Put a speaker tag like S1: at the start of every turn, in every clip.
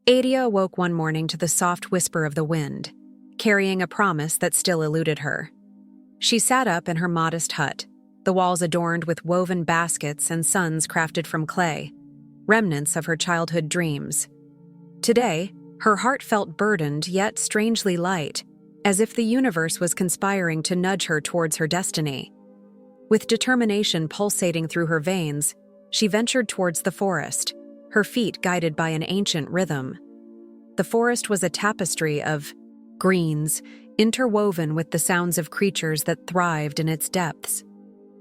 S1: Adia awoke one morning to the soft whisper of the wind, carrying a promise that still eluded her. She sat up in her modest hut, the walls adorned with woven baskets and suns crafted from clay, remnants of her childhood dreams. Today, her heart felt burdened yet strangely light, as if the universe was conspiring to nudge her towards her destiny. With determination pulsating through her veins, she ventured towards the forest, her feet guided by an ancient rhythm. The forest was a tapestry of greens, interwoven with the sounds of creatures that thrived in its depths.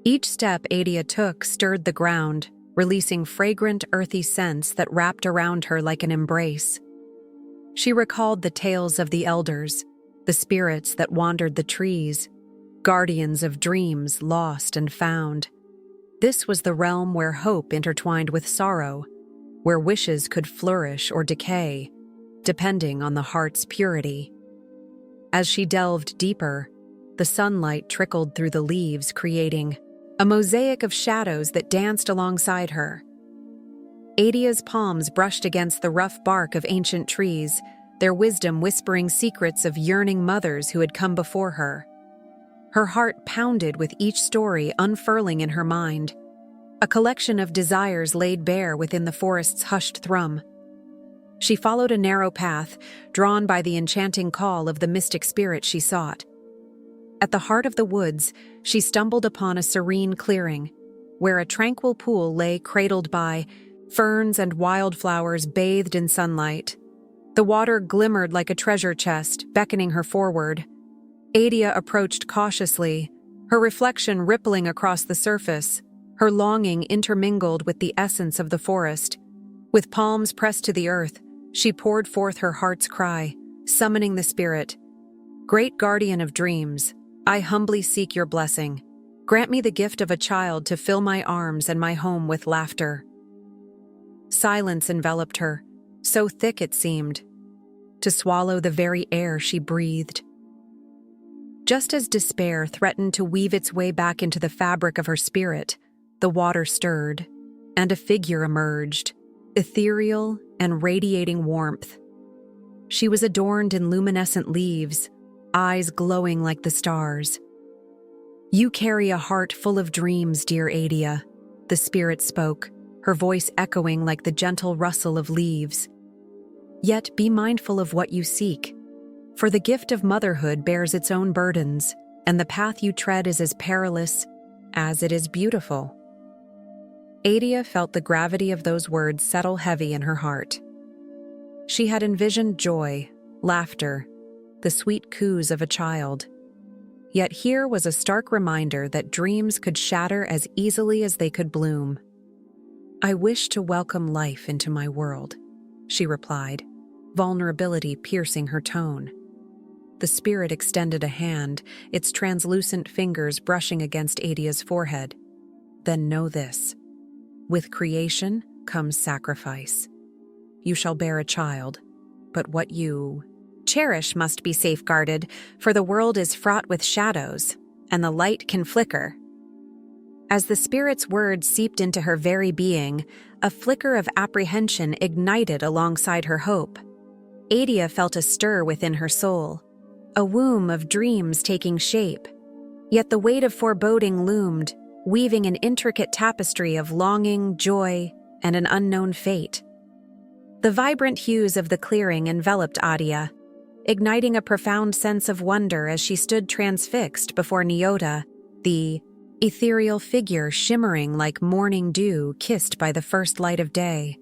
S1: Each step Adia took stirred the ground, releasing fragrant, earthy scents that wrapped around her like an embrace. She recalled the tales of the elders, the spirits that wandered the trees, guardians of dreams lost and found. This was the realm where hope intertwined with sorrow, where wishes could flourish or decay, depending on the heart's purity. As she delved deeper, the sunlight trickled through the leaves, creating a mosaic of shadows that danced alongside her. Adia's palms brushed against the rough bark of ancient trees, their wisdom whispering secrets of yearning mothers who had come before her. Her heart pounded with each story unfurling in her mind, a collection of desires laid bare within the forest's hushed thrum. She followed a narrow path, drawn by the enchanting call of the mystic spirit she sought. At the heart of the woods, she stumbled upon a serene clearing, where a tranquil pool lay cradled by ferns and wildflowers bathed in sunlight. The water glimmered like a treasure chest, beckoning her forward. Adia approached cautiously, her reflection rippling across the surface, her longing intermingled with the essence of the forest. With palms pressed to the earth, she poured forth her heart's cry, summoning the spirit. "Great guardian of dreams, I humbly seek your blessing. Grant me the gift of a child to fill my arms and my home with laughter." Silence enveloped her, so thick it seemed to swallow the very air she breathed. Just as despair threatened to weave its way back into the fabric of her spirit, the water stirred, and a figure emerged, ethereal and radiating warmth. She was adorned in luminescent leaves, eyes glowing like the stars. "You carry a heart full of dreams, dear Adia," the spirit spoke, her voice echoing like the gentle rustle of leaves. "Yet be mindful of what you seek, for the gift of motherhood bears its own burdens, and the path you tread is as perilous as it is beautiful." Adia felt the gravity of those words settle heavy in her heart. She had envisioned joy, laughter, the sweet coos of a child. Yet here was a stark reminder that dreams could shatter as easily as they could bloom. "I wish to welcome life into my world," she replied, vulnerability piercing her tone. The spirit extended a hand, its translucent fingers brushing against Adia's forehead. "Then know this. With creation comes sacrifice. You shall bear a child, but what you cherish must be safeguarded, for the world is fraught with shadows, and the light can flicker." As the spirit's words seeped into her very being, a flicker of apprehension ignited alongside her hope. Adia felt a stir within her soul, a womb of dreams taking shape. Yet the weight of foreboding loomed, weaving an intricate tapestry of longing, joy, and an unknown fate. The vibrant hues of the clearing enveloped Adia, igniting a profound sense of wonder as she stood transfixed before Nyota, the ethereal figure shimmering like morning dew kissed by the first light of day.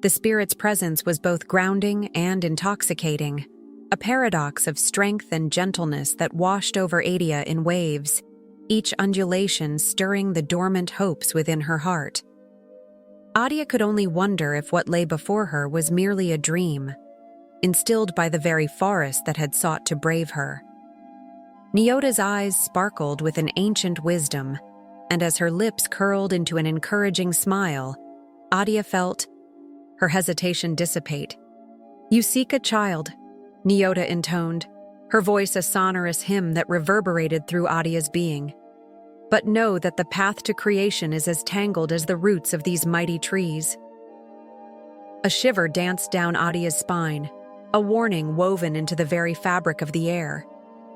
S1: The spirit's presence was both grounding and intoxicating, a paradox of strength and gentleness that washed over Adia in waves, each undulation stirring the dormant hopes within her heart. Adia could only wonder if what lay before her was merely a dream, instilled by the very forest that had sought to brave her. Nyota's eyes sparkled with an ancient wisdom, and as her lips curled into an encouraging smile, Adia felt her hesitation dissipate. "You seek a child," Nyota intoned, her voice a sonorous hymn that reverberated through Adia's being. "But know that the path to creation is as tangled as the roots of these mighty trees." A shiver danced down Adia's spine, a warning woven into the very fabric of the air.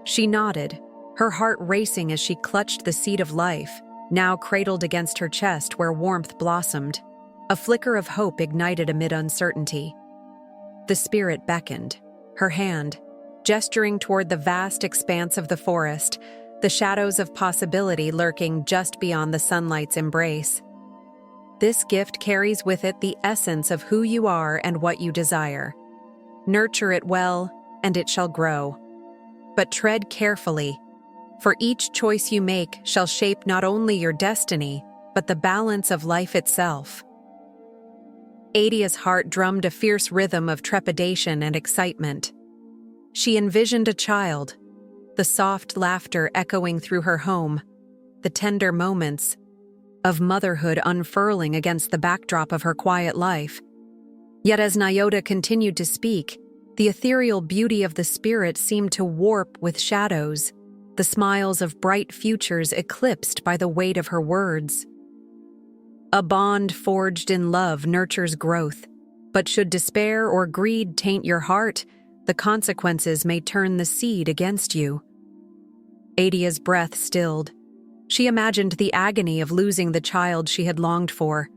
S1: She nodded, her heart racing as she clutched the seed of life, now cradled against her chest where warmth blossomed. A flicker of hope ignited amid uncertainty. The spirit beckoned, her hand, gesturing toward the vast expanse of the forest, the shadows of possibility lurking just beyond the sunlight's embrace. This gift carries with it the essence of who you are and what you desire. Nurture it well, and it shall grow. But tread carefully, for each choice you make shall shape not only your destiny, but the balance of life itself. Adia's heart drummed a fierce rhythm of trepidation and excitement. She envisioned a child, the soft laughter echoing through her home, the tender moments of motherhood unfurling against the backdrop of her quiet life. Yet as Nyota continued to speak, the ethereal beauty of the spirit seemed to warp with shadows, the smiles of bright futures eclipsed by the weight of her words. A bond forged in love nurtures growth, but should despair or greed taint your heart, the consequences may turn the seed against you. Adia's breath stilled. She imagined the agony of losing the child she had longed for,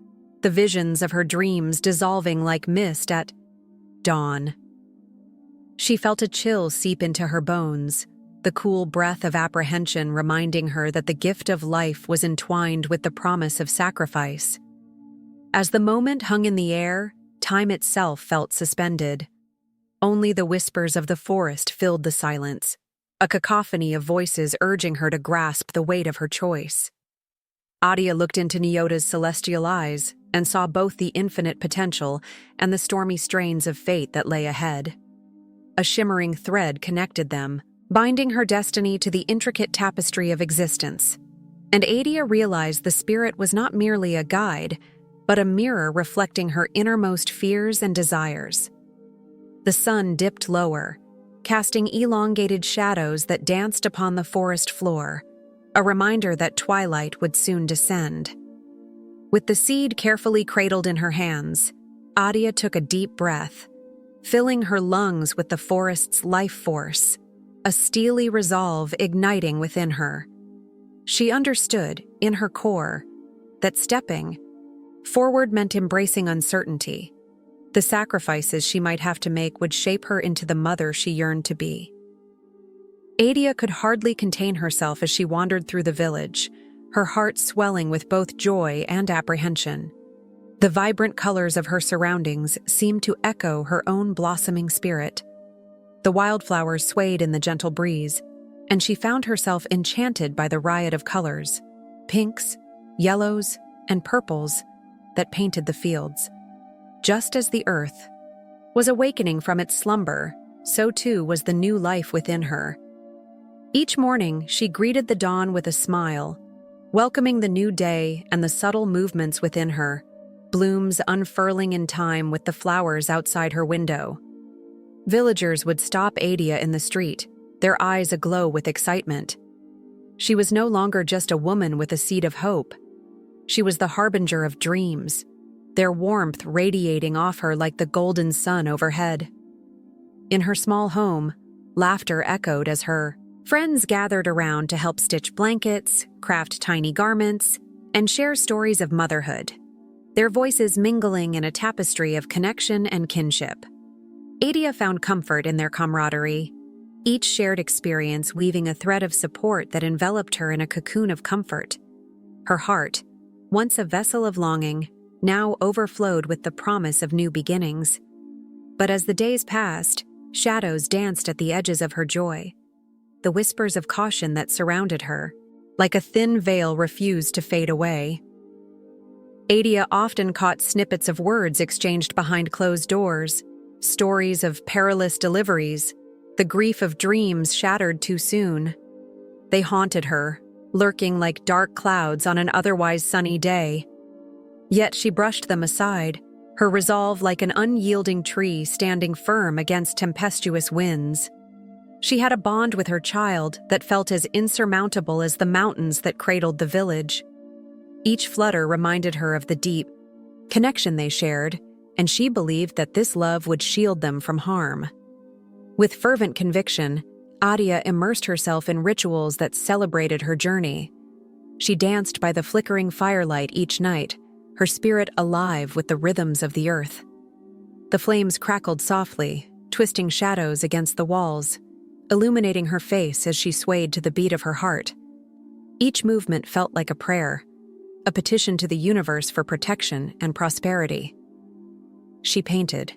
S1: the visions of her dreams dissolving like mist at dawn. She felt a chill seep into her bones, the cool breath of apprehension reminding her that the gift of life was entwined with the promise of sacrifice. As the moment hung in the air, time itself felt suspended. Only the whispers of the forest filled the silence, a cacophony of voices urging her to grasp the weight of her choice. Adia looked into Nyota's celestial eyes and saw both the infinite potential and the stormy strains of fate that lay ahead. A shimmering thread connected them, binding her destiny to the intricate tapestry of existence. And Adia realized the spirit was not merely a guide, but a mirror reflecting her innermost fears and desires. The sun dipped lower, casting elongated shadows that danced upon the forest floor, a reminder that twilight would soon descend. With the seed carefully cradled in her hands, Adia took a deep breath, filling her lungs with the forest's life force, a steely resolve igniting within her. She understood, in her core, that stepping forward meant embracing uncertainty. The sacrifices she might have to make would shape her into the mother she yearned to be. Adia could hardly contain herself as she wandered through the village, her heart swelling with both joy and apprehension. The vibrant colors of her surroundings seemed to echo her own blossoming spirit. The wildflowers swayed in the gentle breeze, and she found herself enchanted by the riot of colors, pinks, yellows, and purples that painted the fields. Just as the earth was awakening from its slumber, so too was the new life within her. Each morning, she greeted the dawn with a smile, welcoming the new day and the subtle movements within her, blooms unfurling in time with the flowers outside her window. Villagers would stop Adia in the street, their eyes aglow with excitement. She was no longer just a woman with a seed of hope. She was the harbinger of dreams, their warmth radiating off her like the golden sun overhead. In her small home, laughter echoed as her friends gathered around to help stitch blankets, craft tiny garments, and share stories of motherhood, their voices mingling in a tapestry of connection and kinship. Adia found comfort in their camaraderie, each shared experience weaving a thread of support that enveloped her in a cocoon of comfort. Her heart, once a vessel of longing, now overflowed with the promise of new beginnings. But as the days passed, shadows danced at the edges of her joy. The whispers of caution that surrounded her, like a thin veil, refused to fade away. Adia often caught snippets of words exchanged behind closed doors, stories of perilous deliveries, the grief of dreams shattered too soon. They haunted her, lurking like dark clouds on an otherwise sunny day. Yet she brushed them aside, her resolve like an unyielding tree standing firm against tempestuous winds. She had a bond with her child that felt as insurmountable as the mountains that cradled the village. Each flutter reminded her of the deep connection they shared, and she believed that this love would shield them from harm. With fervent conviction, Adia immersed herself in rituals that celebrated her journey. She danced by the flickering firelight each night, her spirit alive with the rhythms of the earth. The flames crackled softly, twisting shadows against the walls, illuminating her face as she swayed to the beat of her heart. Each movement felt like a prayer, a petition to the universe for protection and prosperity. She painted,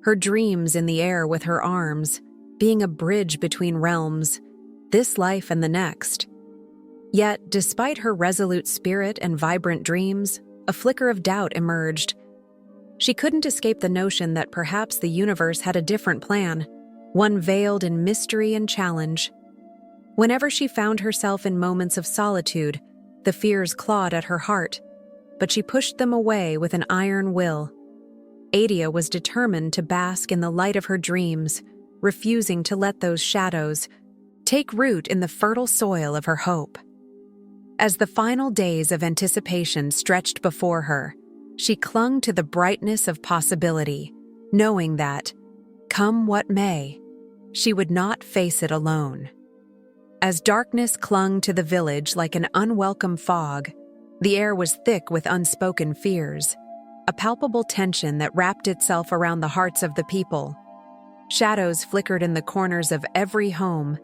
S1: her dreams in the air with her arms, being a bridge between realms, this life and the next. Yet, despite her resolute spirit and vibrant dreams, a flicker of doubt emerged. She couldn't escape the notion that perhaps the universe had a different plan, one veiled in mystery and challenge. Whenever she found herself in moments of solitude, the fears clawed at her heart, but she pushed them away with an iron will. Adia was determined to bask in the light of her dreams, refusing to let those shadows take root in the fertile soil of her hope. As the final days of anticipation stretched before her, she clung to the brightness of possibility, knowing that, come what may, she would not face it alone. As darkness clung to the village like an unwelcome fog, the air was thick with unspoken fears, a palpable tension that wrapped itself around the hearts of the people. Shadows flickered in the corners of every home,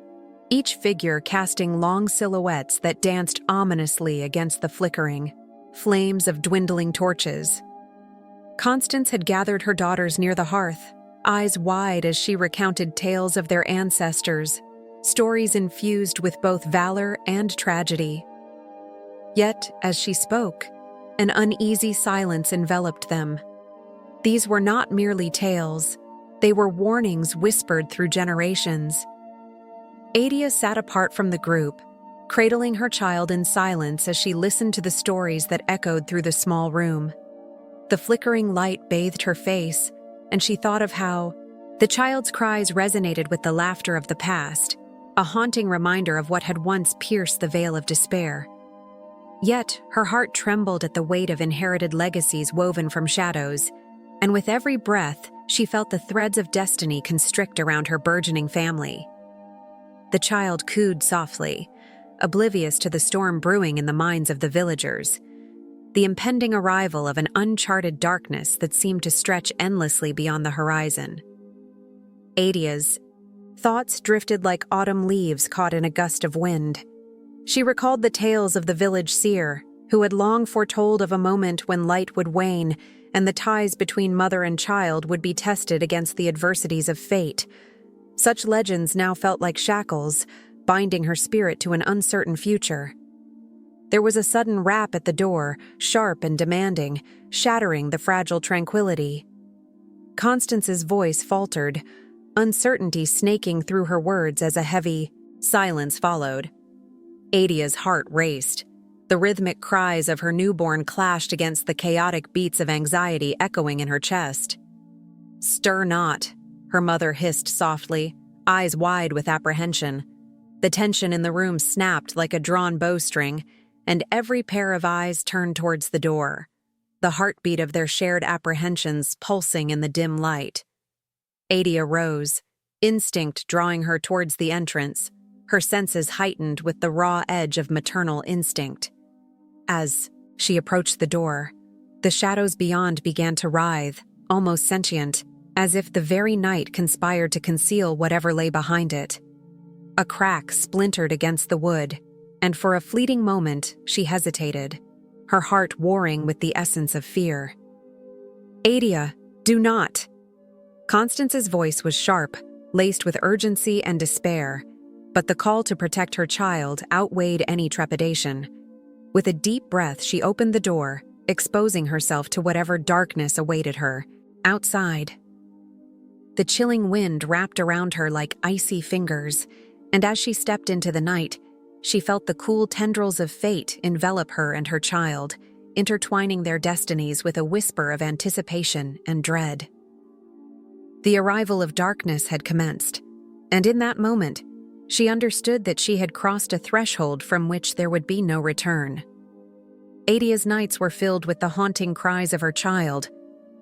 S1: each figure casting long silhouettes that danced ominously against the flickering flames of dwindling torches. Constance had gathered her daughters near the hearth, eyes wide as she recounted tales of their ancestors, stories infused with both valor and tragedy. Yet, as she spoke, an uneasy silence enveloped them. These were not merely tales, they were warnings whispered through generations. Adia sat apart from the group, cradling her child in silence as she listened to the stories that echoed through the small room. The flickering light bathed her face, and she thought of how the child's cries resonated with the laughter of the past, a haunting reminder of what had once pierced the veil of despair. Yet, her heart trembled at the weight of inherited legacies woven from shadows, and with every breath, she felt the threads of destiny constrict around her burgeoning family. The child cooed softly, oblivious to the storm brewing in the minds of the villagers, the impending arrival of an uncharted darkness that seemed to stretch endlessly beyond the horizon. Adia's thoughts drifted like autumn leaves caught in a gust of wind. She recalled the tales of the village seer, who had long foretold of a moment when light would wane and the ties between mother and child would be tested against the adversities of fate. Such legends now felt like shackles, binding her spirit to an uncertain future. There was a sudden rap at the door, sharp and demanding, shattering the fragile tranquility. Constance's voice faltered, uncertainty snaking through her words as a heavy silence followed. Adia's heart raced. The rhythmic cries of her newborn clashed against the chaotic beats of anxiety echoing in her chest. "Stir not," her mother hissed softly, eyes wide with apprehension. The tension in the room snapped like a drawn bowstring, and every pair of eyes turned towards the door, the heartbeat of their shared apprehensions pulsing in the dim light. Adia rose, instinct drawing her towards the entrance, her senses heightened with the raw edge of maternal instinct. As she approached the door, the shadows beyond began to writhe, almost sentient, as if the very night conspired to conceal whatever lay behind it. A crack splintered against the wood, and for a fleeting moment she hesitated, her heart warring with the essence of fear. "Adia, do not!" Constance's voice was sharp, laced with urgency and despair, but the call to protect her child outweighed any trepidation. With a deep breath, she opened the door, exposing herself to whatever darkness awaited her. Outside, the chilling wind wrapped around her like icy fingers, and as she stepped into the night, she felt the cool tendrils of fate envelop her and her child, intertwining their destinies with a whisper of anticipation and dread. The arrival of darkness had commenced, and in that moment, she understood that she had crossed a threshold from which there would be no return. Adia's nights were filled with the haunting cries of her child,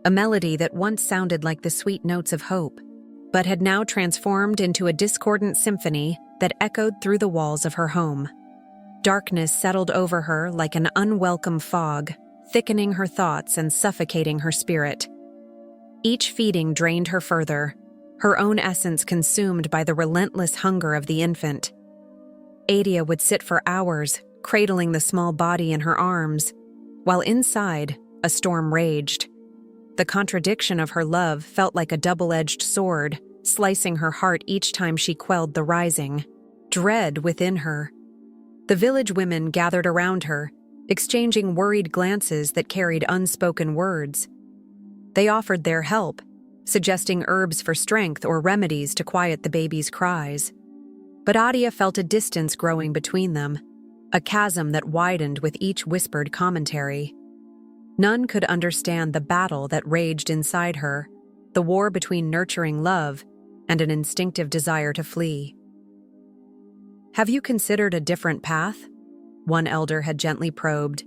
S1: a melody that once sounded like the sweet notes of hope, but had now transformed into a discordant symphony that echoed through the walls of her home. Darkness settled over her like an unwelcome fog, thickening her thoughts and suffocating her spirit. Each feeding drained her further, her own essence consumed by the relentless hunger of the infant. Adia would sit for hours, cradling the small body in her arms, while inside, a storm raged. The contradiction of her love felt like a double-edged sword, slicing her heart each time she quelled the rising dread within her. The village women gathered around her, exchanging worried glances that carried unspoken words. They offered their help, suggesting herbs for strength or remedies to quiet the baby's cries. But Adia felt a distance growing between them, a chasm that widened with each whispered commentary. None could understand the battle that raged inside her, the war between nurturing love and an instinctive desire to flee. "Have you considered a different path?" one elder had gently probed,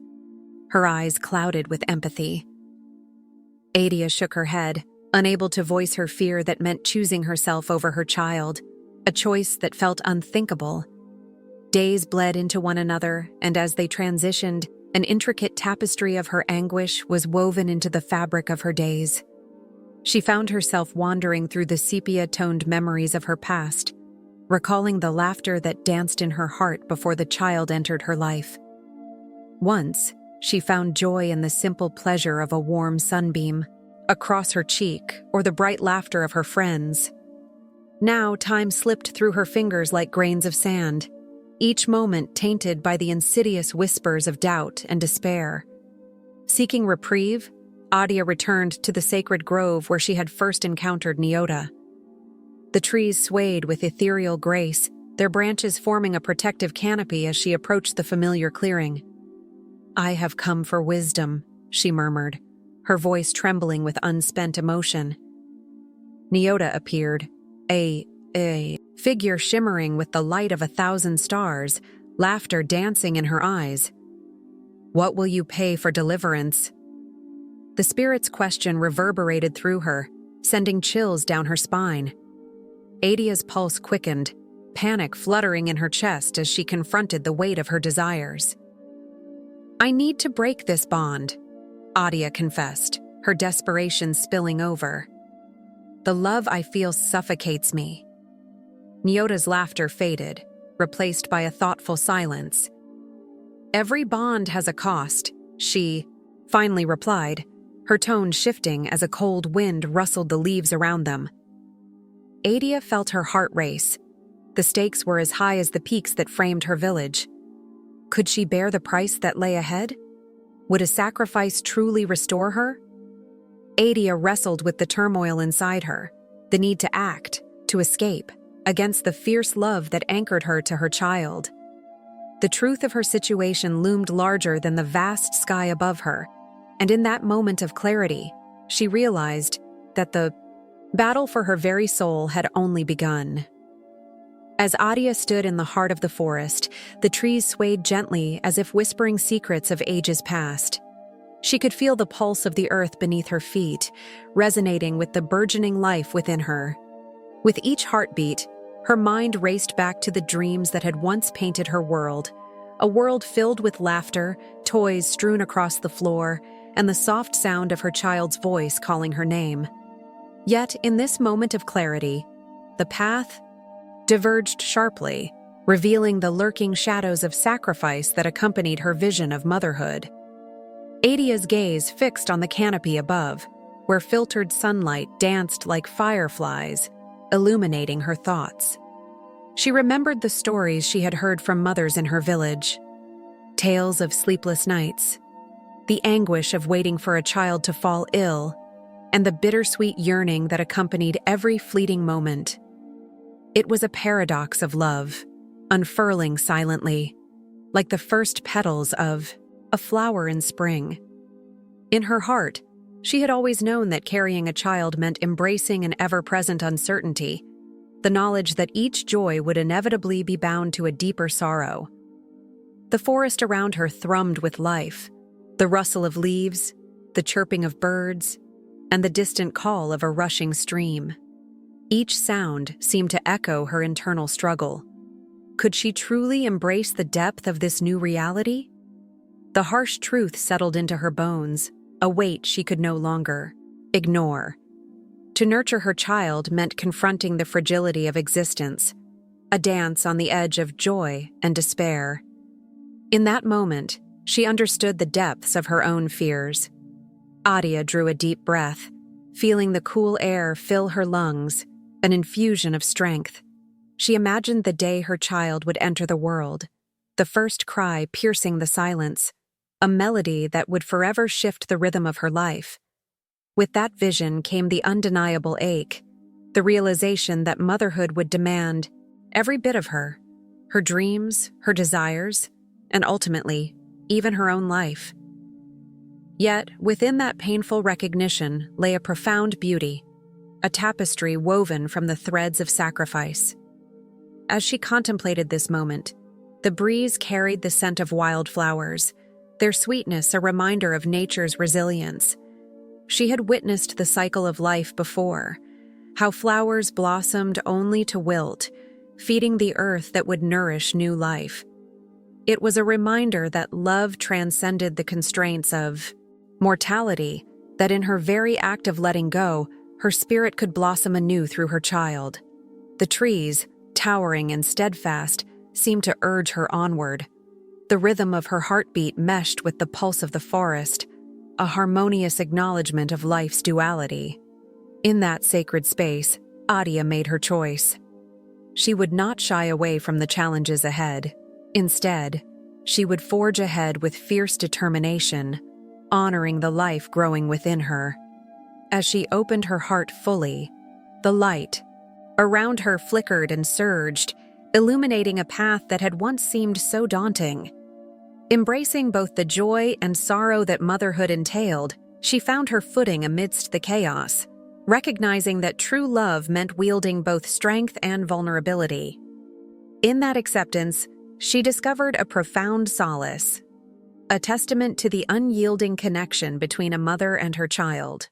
S1: her eyes clouded with empathy. Adia shook her head, unable to voice her fear that meant choosing herself over her child, a choice that felt unthinkable. Days bled into one another, and as they transitioned, an intricate tapestry of her anguish was woven into the fabric of her days. She found herself wandering through the sepia-toned memories of her past, recalling the laughter that danced in her heart before the child entered her life. Once, she found joy in the simple pleasure of a warm sunbeam across her cheek or the bright laughter of her friends. Now, time slipped through her fingers like grains of sand, each moment tainted by the insidious whispers of doubt and despair. Seeking reprieve, Adia returned to the sacred grove where she had first encountered Nyota. The trees swayed with ethereal grace, their branches forming a protective canopy as she approached the familiar clearing. "I have come for wisdom," she murmured, her voice trembling with unspent emotion. Nyota appeared, a figure shimmering with the light of 1,000 stars, laughter dancing in her eyes. "What will you pay for deliverance?" The spirit's question reverberated through her, sending chills down her spine. Adia's pulse quickened, panic fluttering in her chest as she confronted the weight of her desires. "I need to break this bond," Adia confessed, her desperation spilling over. "The love I feel suffocates me." Nyota's laughter faded, replaced by a thoughtful silence. "Every bond has a cost," she finally replied, her tone shifting as a cold wind rustled the leaves around them. Adia felt her heart race. The stakes were as high as the peaks that framed her village. Could she bear the price that lay ahead? Would a sacrifice truly restore her? Adia wrestled with the turmoil inside her, the need to act, to escape, against the fierce love that anchored her to her child. The truth of her situation loomed larger than the vast sky above her, and in that moment of clarity, she realized that the battle for her very soul had only begun. As Adia stood in the heart of the forest, the trees swayed gently as if whispering secrets of ages past. She could feel the pulse of the earth beneath her feet, resonating with the burgeoning life within her. With each heartbeat, her mind raced back to the dreams that had once painted her world, a world filled with laughter, toys strewn across the floor, and the soft sound of her child's voice calling her name. Yet, in this moment of clarity, the path diverged sharply, revealing the lurking shadows of sacrifice that accompanied her vision of motherhood. Adia's gaze fixed on the canopy above, where filtered sunlight danced like fireflies, illuminating her thoughts. She remembered the stories she had heard from mothers in her village. Tales of sleepless nights, the anguish of waiting for a child to fall ill, and the bittersweet yearning that accompanied every fleeting moment. It was a paradox of love, unfurling silently, like the first petals of a flower in spring. In her heart, she had always known that carrying a child meant embracing an ever-present uncertainty, the knowledge that each joy would inevitably be bound to a deeper sorrow. The forest around her thrummed with life, the rustle of leaves, the chirping of birds, and the distant call of a rushing stream. Each sound seemed to echo her internal struggle. Could she truly embrace the depth of this new reality? The harsh truth settled into her bones, a weight she could no longer ignore. To nurture her child meant confronting the fragility of existence, a dance on the edge of joy and despair. In that moment, she understood the depths of her own fears. Adia drew a deep breath, feeling the cool air fill her lungs, an infusion of strength. She imagined the day her child would enter the world, the first cry piercing the silence, a melody that would forever shift the rhythm of her life. With that vision came the undeniable ache, the realization that motherhood would demand every bit of her dreams, her desires, and ultimately, even her own life. Yet, within that painful recognition lay a profound beauty, a tapestry woven from the threads of sacrifice. As she contemplated this moment, the breeze carried the scent of wildflowers, their sweetness a reminder of nature's resilience. She had witnessed the cycle of life before, how flowers blossomed only to wilt, feeding the earth that would nourish new life. It was a reminder that love transcended the constraints of mortality, that in her very act of letting go, her spirit could blossom anew through her child. The trees, towering and steadfast, seemed to urge her onward. The rhythm of her heartbeat meshed with the pulse of the forest, a harmonious acknowledgement of life's duality. In that sacred space, Adia made her choice. She would not shy away from the challenges ahead. Instead, she would forge ahead with fierce determination, honoring the life growing within her. As she opened her heart fully, the light around her flickered and surged, illuminating a path that had once seemed so daunting. Embracing both the joy and sorrow that motherhood entailed, she found her footing amidst the chaos, recognizing that true love meant wielding both strength and vulnerability. In that acceptance, she discovered a profound solace, a testament to the unyielding connection between a mother and her child.